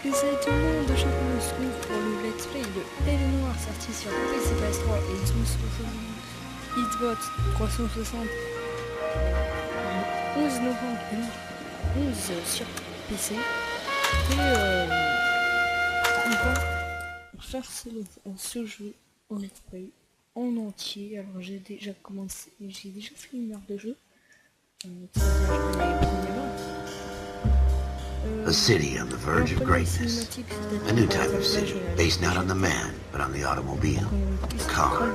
Et salut tout le monde, aujourd'hui on se retrouve pour le let's play de L.A Noire sorti sur PC PS3 et Xbox 360 le 11 novembre 2011 sur PC. Et on va faire ce jeu en let's play en entier. Alors j'ai déjà commencé, j'ai déjà fait une heure de jeu. A city on the verge of greatness. A new type of city, based not on the man, but on the automobile. The car,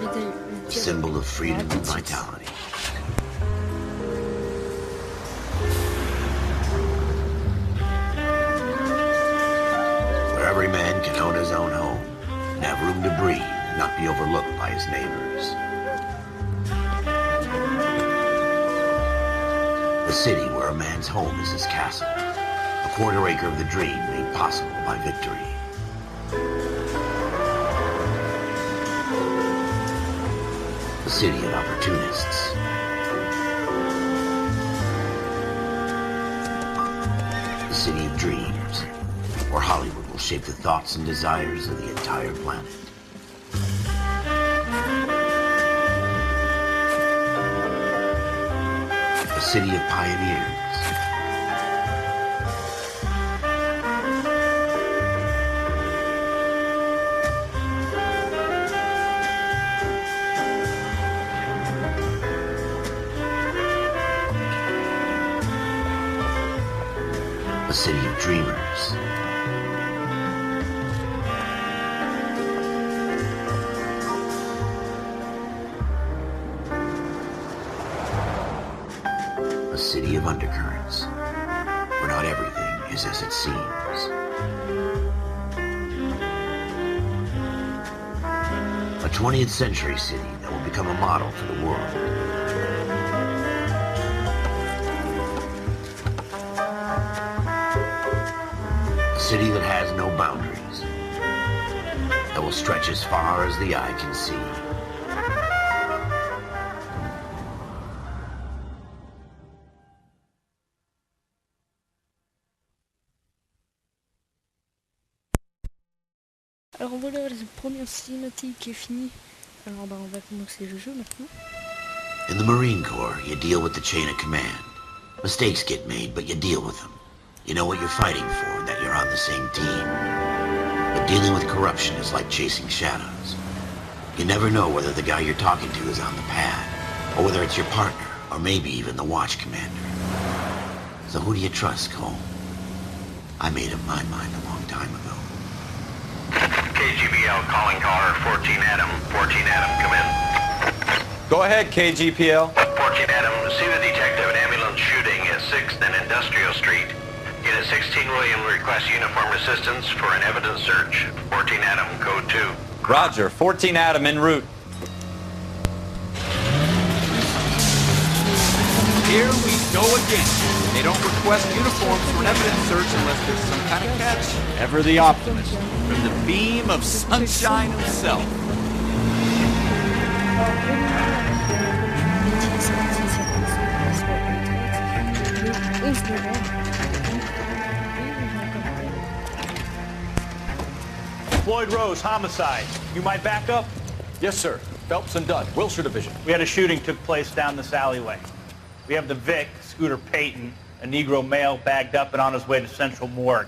symbol of freedom and vitality. Where every man can own his own home, and have room to breathe, and not be overlooked by his neighbors. A city where a man's home is his castle. A quarter acre of the dream made possible by victory. A city of opportunists. A city of dreams, where Hollywood will shape the thoughts and desires of the entire planet. A city of pioneers. A city of dreamers. A city of undercurrents, where not everything is as it seems. A 20th century city that will become a model for the world. A city that has no boundaries, that will stretch as far as the eye can see. Alors voilà, la première cinématique est finie. Alors on va commencer le jeu maintenant. In the Marine Corps, you deal with the chain of command. Mistakes get made, but you deal with them. You know what you're fighting for, that you're on the same team. But dealing with corruption is like chasing shadows. You never know whether the guy you're talking to is on the pad, or whether it's your partner, or maybe even the watch commander. So who do you trust, Cole? I made up my mind a long time ago. KGPL calling caller 14 Adam. 14 Adam, come in. Go ahead, KGPL. 14 Adam, see the detective an ambulance shooting at 6th and Industrial Street. Unit 16 William requests uniformed assistance for an evidence search. 14 Adam, code 2. Roger, 14 Adam en route. Here we go again. They don't request uniforms for an evidence search unless there's some kind of catch. Ever the optimist, from the beam of sunshine himself. Floyd Rose, homicide. You might back up? Yes, sir. Phelps and Dunn, Wilshire Division. We had a shooting took place down this alleyway. We have the Vic, Scooter Payton, a Negro male bagged up and on his way to Central Morgue.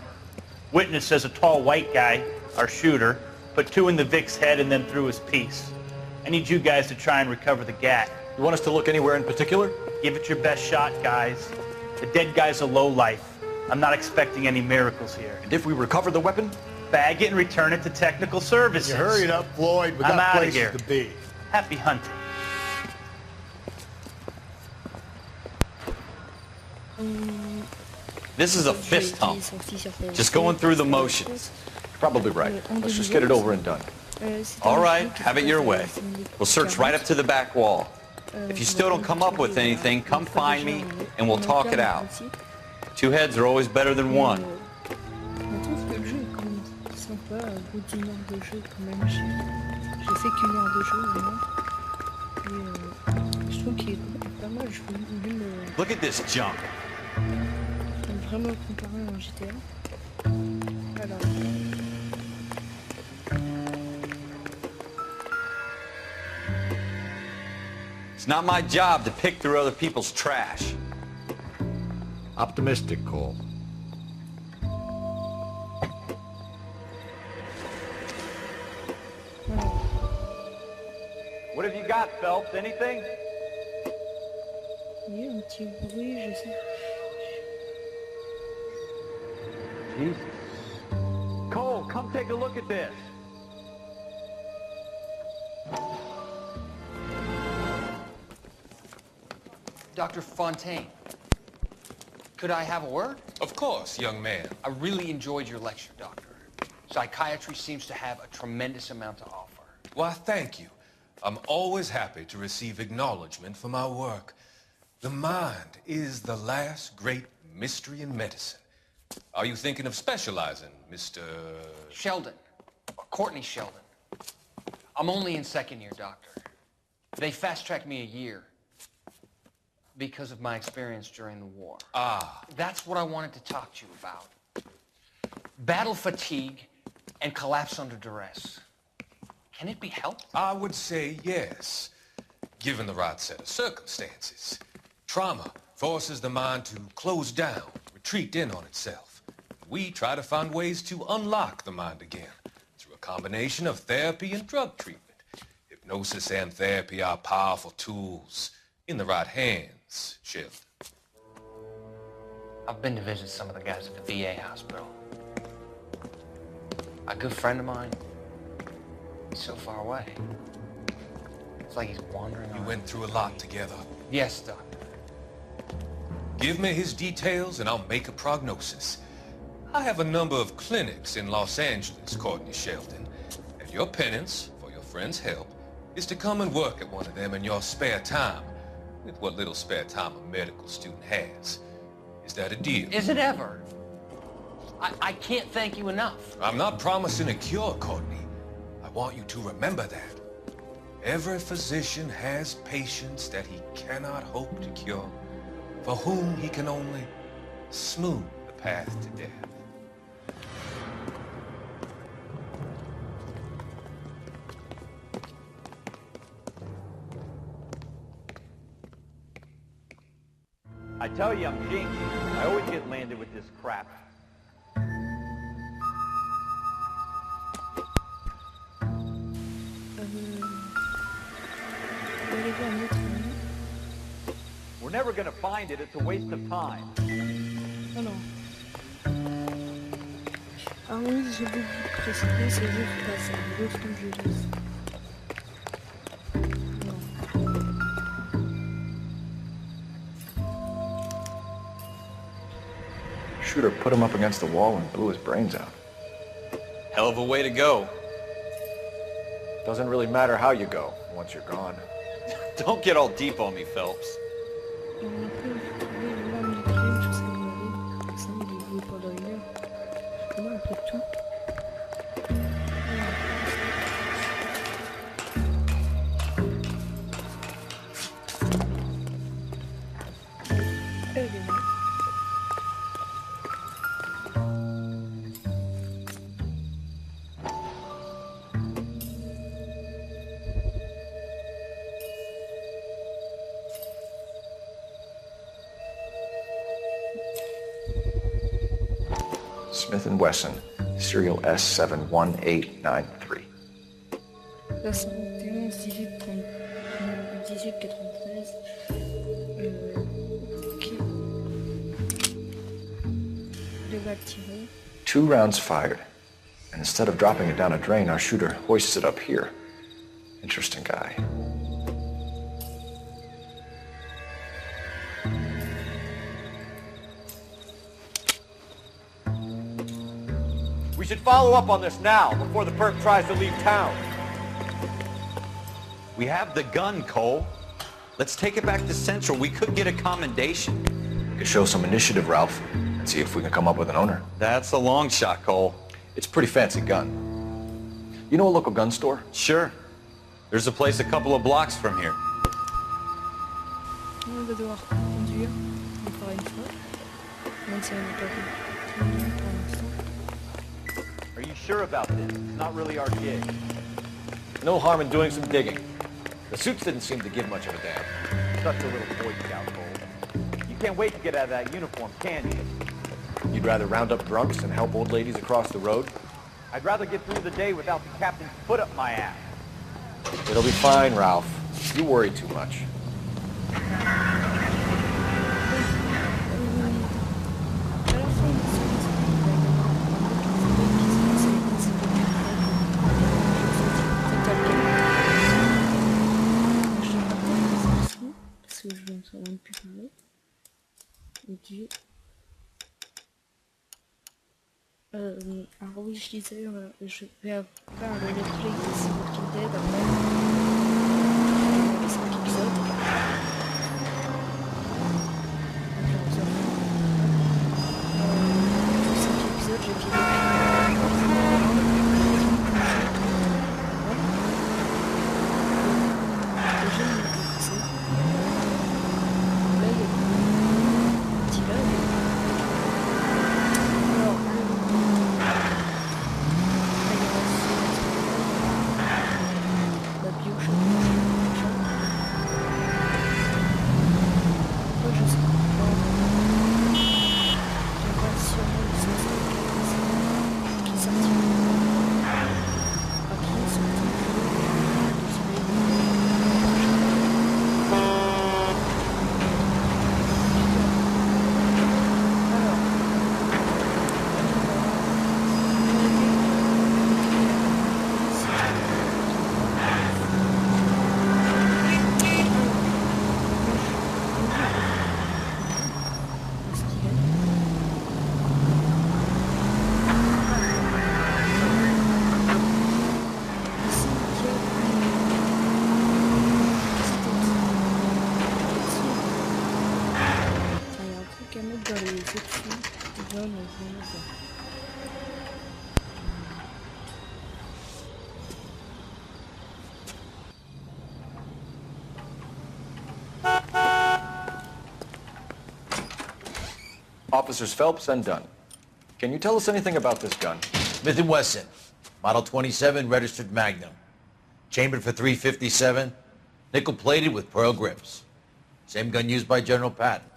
Witness says a tall white guy, our shooter, put 2 in the Vic's head and then threw his piece. I need you guys to try and recover the gat. You want us to look anywhere in particular? Give it your best shot, guys. The dead guy's a lowlife. I'm not expecting any miracles here. And if we recover the weapon? Bag it and return it to technical services. You hurry it up, Floyd. We I'm got outta places here. to be. Happy hunting. This is a fist hump. Just going through the motions. Probably right. Let's just get it over and done. All right, have it your way. We'll search right up to the back wall. If you still don't come up with anything, come find me and we'll talk it out. 2 heads are always better than 1. Je trouve que le jeu est quand même sympa, au bout d'une heure de jeu quand même. J'ai fait qu'une heure de jeu vraiment. Et je trouve qu'il est pas mal, je voulais Look at this junk. vraiment comparé à un GTA. Alors. It's not my job to pick through other people's trash. Optimistic, Cole. What have you got, Phelps? Anything? Il y a un petit bruit, je sais. Jesus. Cole, come take a look at this. Dr. Fontaine, could I have a word? Of course, young man. I really enjoyed your lecture, Doctor. Psychiatry seems to have a tremendous amount to offer. Why, thank you. I'm always happy to receive acknowledgement for my work. The mind is the last great mystery in medicine. Are you thinking of specializing, Mr. Sheldon, Courtney Sheldon. I'm only in second year, Doctor. They fast-tracked me a year because of my experience during the war. Ah. That's what I wanted to talk to you about. Battle fatigue and collapse under duress. Can it be helped? I would say yes, given the right set of circumstances. Trauma forces the mind to close down, retreat in on itself. We try to find ways to unlock the mind again through a combination of therapy and drug treatment. Hypnosis and therapy are powerful tools in the right hands, Sheldon. I've been to visit some of the guys at the VA hospital. A good friend of mine, he's so far away. It's like he's wandering We around. went through a lot together. Yes, Doctor. Give me his details and I'll make a prognosis. I have a number of clinics in Los Angeles, Courtney Sheldon, and your penance, for your friend's help, is to come and work at one of them in your spare time, with what little spare time a medical student has. Is that a deal? Is it ever? I can't thank you enough. I'm not promising a cure, Courtney. I want you to remember that. Every physician has patients that he cannot hope to cure, for whom he can only smooth the path to death. I tell you, I'm jinxed. I always get landed with this crap. We're never gonna find it. It's a waste of time. Oh non. Ah oui, j'ai oublié de préciser, c'est juste là, c'est l'autre que je lise. Shooter put him up against the wall and blew his brains out. Hell of a way to go. Doesn't really matter how you go once you're gone. Don't get all deep on me, Phelps. On peut trouver l'arme de crime sur cette galerie. Comme ça, il est joué pendant une heure. Je connais un peu tout. Elle est là. Smith & Wesson, serial S71893. Là, 51, 18, 30, 18, 93. Ok. 2 balles tirées. 2 rounds fired. And instead of dropping it down a drain, our shooter hoists it up here. Interesting guy. We should follow up on this now, before the perp tries to leave town. We have the gun, Cole. Let's take it back to Central. We could get a commendation. We could show some initiative, Ralph, and see if we can come up with an owner. That's a long shot, Cole. It's a pretty fancy gun. You know a local gun store? Sure. There's a place a couple of blocks from here. On va devoir conduire encore une fois. Donc ça n'est pas terminé pour l'instant. Are you sure about this? It's not really our gig. No harm in doing some digging. The suits didn't seem to give much of a damn. Such a little Boy Scout, Cole. You can't wait to get out of that uniform, can you? You'd rather round up drunks and help old ladies across the road? I'd rather get through the day without the captain's foot up my ass. It'll be fine, Ralph. You worry too much. Parce que je vais me souvenir plus parler. Et puis... alors oui, je disais, je vais faire le let's play de The Walking Dead après les 5 épisodes. Les 5 épisodes, j'ai fait Officers Phelps and Dunn. Can you tell us anything about this gun? Smith & Wesson, Model 27, registered Magnum. Chambered for .357, nickel-plated with pearl grips. Same gun used by General Patton.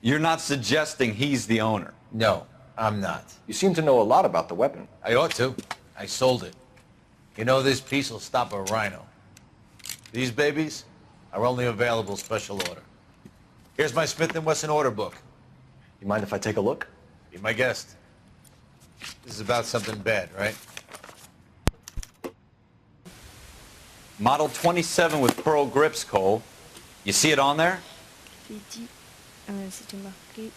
You're not suggesting he's the owner? No, I'm not. You seem to know a lot about the weapon. I ought to. I sold it. You know, this piece will stop a rhino. These babies are only available special order. Here's my Smith & Wesson order book. You mind if I take a look? Be my guest. This is about something bad, right? Model 27 with pearl grips, Cole. You see it on there? J'ai dit, c'était marqué,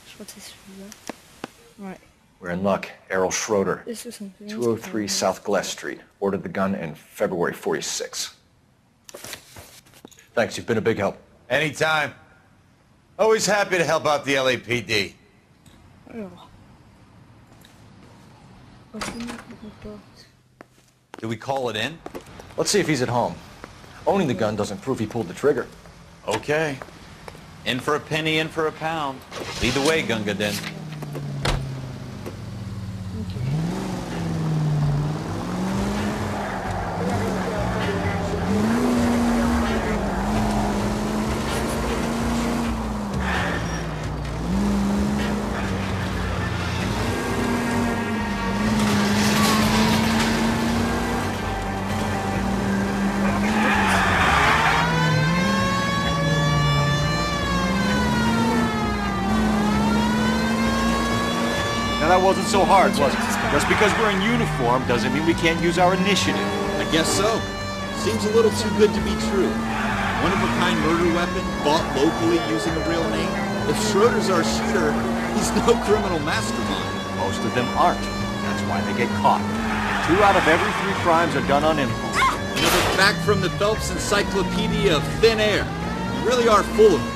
je crois que c'est celui-là. Ouais. We're in luck. Errol Schroeder, Et 61, 203 South Glass Street. Ordered the gun in February '46. Thanks, you've been a big help. Anytime. Always happy to help out the LAPD. Alors. Open the porte. Do we call it in? Let's see if he's at home. Owning the gun doesn't prove he pulled the trigger. Okay. In for a penny, in for a pound. Lead the way, Gunga Din. Now that wasn't so hard, was it? Just because we're in uniform doesn't mean we can't use our initiative. I guess so. Seems a little too good to be true. One-of-a-kind murder weapon, bought locally using a real name. If Schroeder's our shooter, he's no criminal mastermind. Most of them aren't. That's why they get caught. 2 out of every 3 crimes are done on impulse. Another fact from the Phelps Encyclopedia of Thin Air. You really are full of it.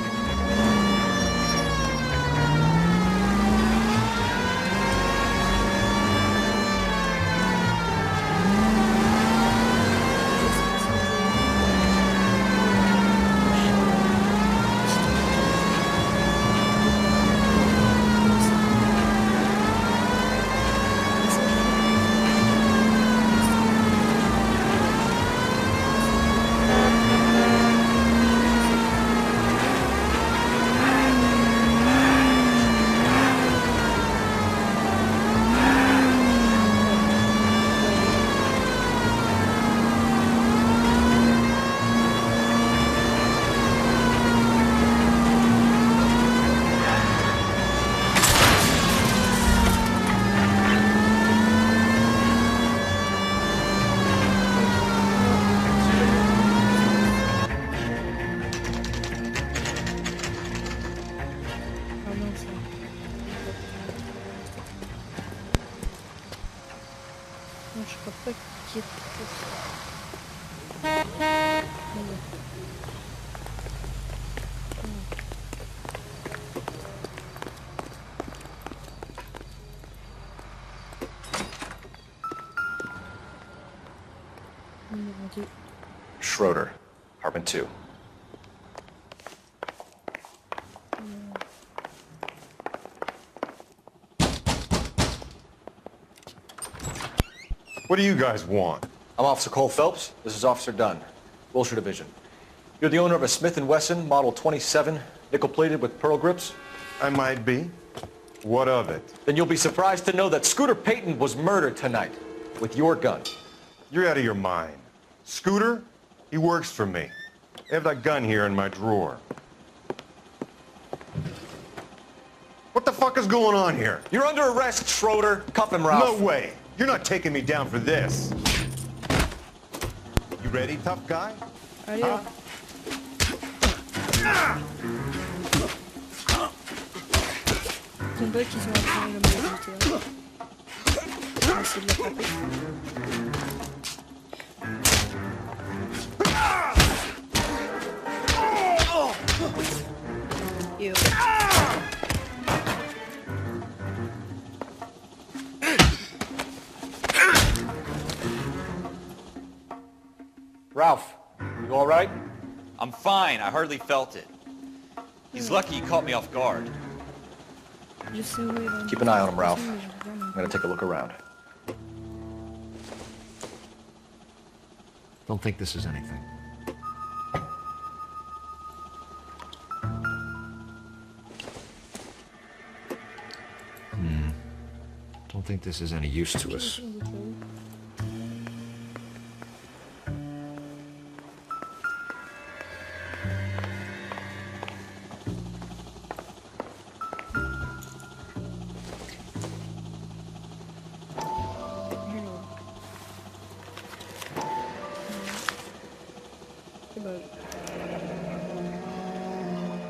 non, ça. Non, je crois pas qu'il y ait tout ça. Mais bon. Numéro 2. Schroeder, apartment 2. What do you guys want? I'm Officer Cole Phelps. This is Officer Dunn, Wilshire Division. You're the owner of a Smith & Wesson Model 27, nickel-plated with pearl grips? I might be. What of it? Then you'll be surprised to know that Scooter Payton was murdered tonight with your gun. You're out of your mind. Scooter? He works for me. I have that gun here in my drawer. What the fuck is going on here? You're under arrest, Schroeder. Cuff him, Ralph. No way. You're not taking me down for this. You ready, tough guy? Allez, hop. Combat qu'ils ont appris le majorité. On va essayer de l'attraper. Et Ralph, you all right? I'm fine. I hardly felt it. He's lucky he caught me off guard. je sais où il va. Keep an eye on him, Ralph. I'm gonna take a look around. Don't think this is anything. Don't think this is any use to us.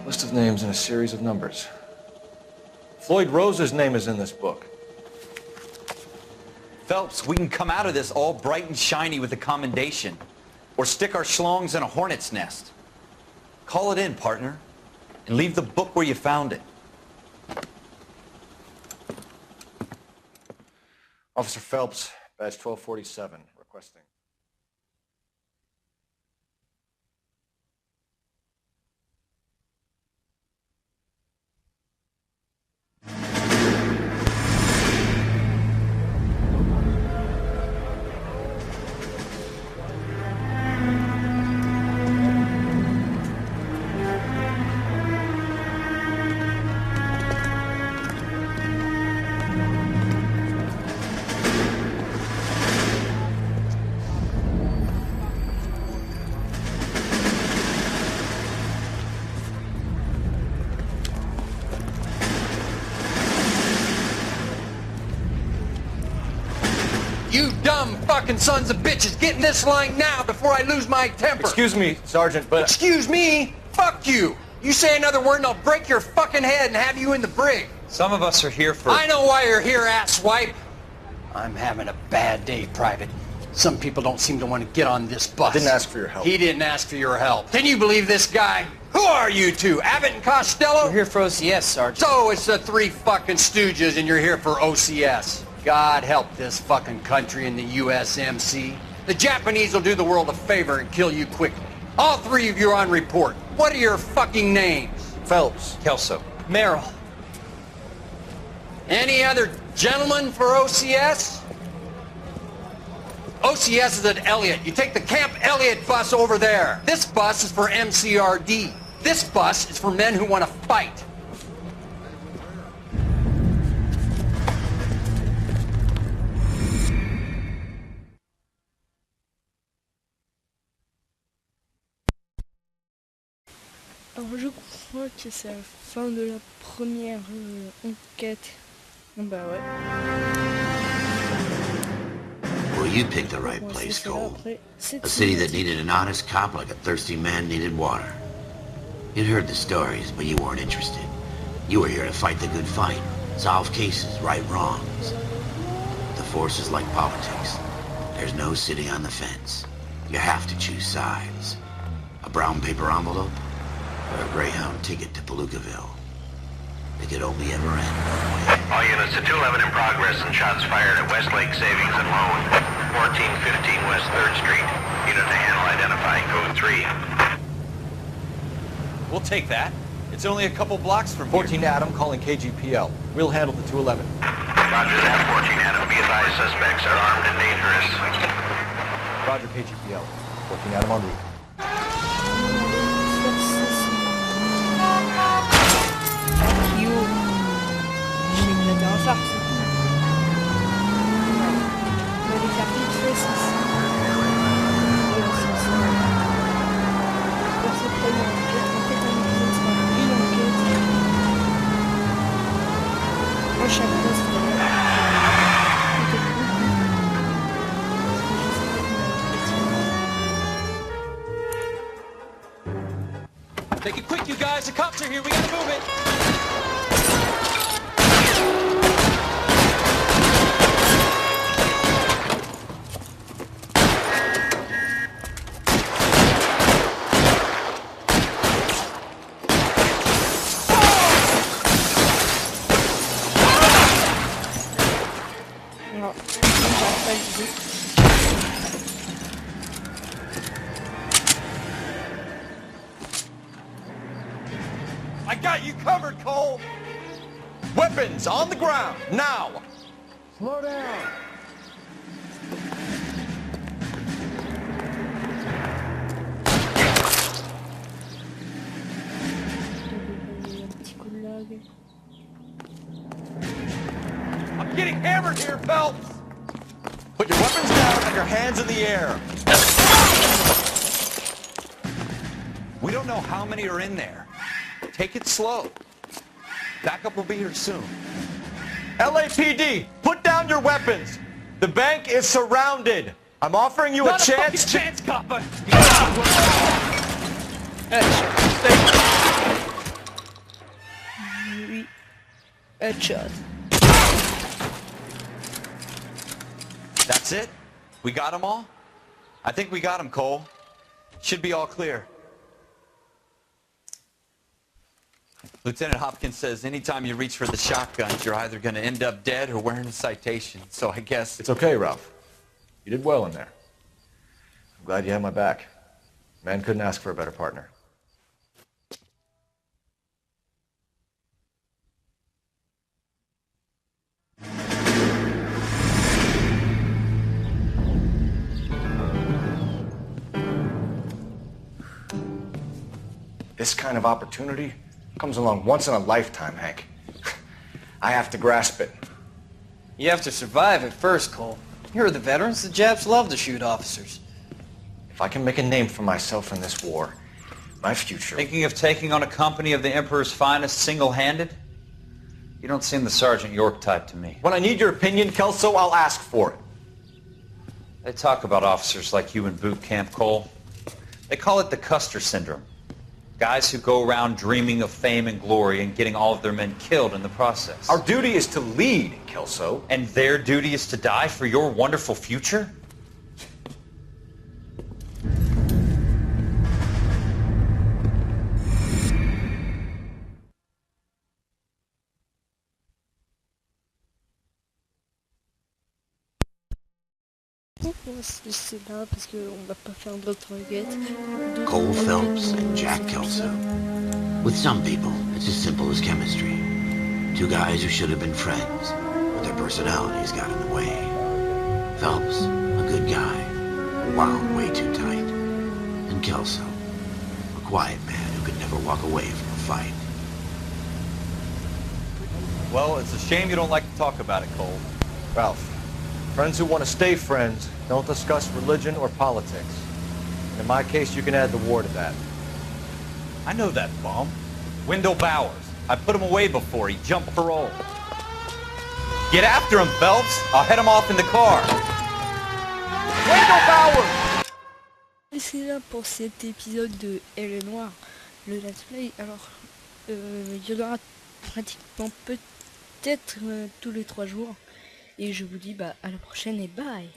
List of names and a series of numbers. Floyd Rose's name is in this book. Phelps, we can come out of this all bright and shiny with a commendation. Or stick our schlongs in a hornet's nest. Call it in, partner. And leave the book where you found it. Officer Phelps, badge 1247, requesting. You dumb fucking sons of bitches, get in this line now before I lose my temper. Excuse me, Sergeant, but... Excuse me? Fuck you. You say another word and I'll break your fucking head and have you in the brig. Some of us are here for... I know why you're here, asswipe. I'm having a bad day, Private. Some people don't seem to want to get on this bus. I didn't ask for your help. He didn't ask for your help. Can you believe this guy? Who are you two? Abbott and Costello? We're here for OCS, Sergeant. So it's the three fucking stooges and you're here for OCS. God help this fucking country and the USMC. The Japanese will do the world a favor and kill you quickly. All three of you are on report. What are your fucking names? Phelps. Kelso. Merrill. Any other gentlemen for OCS? OCS is at Elliott. You take the Camp Elliott bus over there. This bus is for MCRD. This bus is for men who want to fight. Alors je crois que c'est la fin de la première enquête. Bah ouais. Well, you picked the right place, Cole. A city that needed an honest cop like a thirsty man needed water. You'd heard the stories, but you weren't interested. You were here to fight the good fight, solve cases, right wrongs. The force is like politics. There's no sitting on the fence. You have to choose sides. A brown paper envelope, or a Greyhound ticket to Palookaville. It could only ever end one way. All units to 211 in progress and shots fired at Westlake Savings and Loan, 1415 West 3rd Street. Unit to handle identifying code 3. We'll take that. It's only a couple blocks from 14 here. Adam calling KGPL. We'll handle the 211. Roger that, 14 Adam. Be advised, suspects are armed and dangerous. Roger KGPL. 14 Adam en route. Take it quick, you guys. The cops are here. We gotta move it. Non, j'arrive pas à le viser. I got you covered, Cole! Weapons on the ground, now! Slow down! Un petit coup de lag. I'm getting hammered here, Phelps! Put your weapons down and your hands in the air. We don't know how many are in there. Take it slow. Backup will be here soon. LAPD, put down your weapons! The bank is surrounded! I'm offering you a chance to... chance, copper! Oui. Headshot. That's it? We got them all? I think we got them, Cole. Should be all clear. Lieutenant Hopkins says anytime you reach for the shotguns, you're either going to end up dead or wearing a citation. So I guess... It's okay, Ralph. You did well in there. I'm glad you had my back. Man couldn't ask for a better partner. This kind of opportunity comes along once in a lifetime, Hank. I have to grasp it. You have to survive it first, Cole. Here are the veterans. The Japs love to shoot officers. If I can make a name for myself in this war, my future... Thinking of taking on a company of the Emperor's finest single-handed? You don't seem the Sergeant York type to me. When I need your opinion, Kelso, I'll ask for it. They talk about officers like you in boot camp, Cole. They call it the Custer syndrome. Guys who go around dreaming of fame and glory and getting all of their men killed in the process. Our duty is to lead, Kelso. And their duty is to die for your wonderful future? C'est là parce qu'on va pas faire d'autres guettes. Cole Phelps and Jack Kelso. With some people, it's as simple as chemistry. Two guys who should have been friends, but their personalities got in the way. Phelps, a good guy, wound way too tight. And Kelso, a quiet man who could never walk away from a fight. Well, it's a shame you don't like to talk about it, Cole. Ralph, friends who want to stay friends don't discuss religion or politics. In my case, you can add the war to that. I know that bum. Wendell Bowers. I put him away before he jumped parole. Get after him, Phelps. I'll head him off in the car. Wendell Bowers! Et c'est là pour cet épisode de L.A Noire, le let's play. Alors, il y en aura pratiquement peut-être tous les 3 jours. Et je vous dis à la prochaine et bye.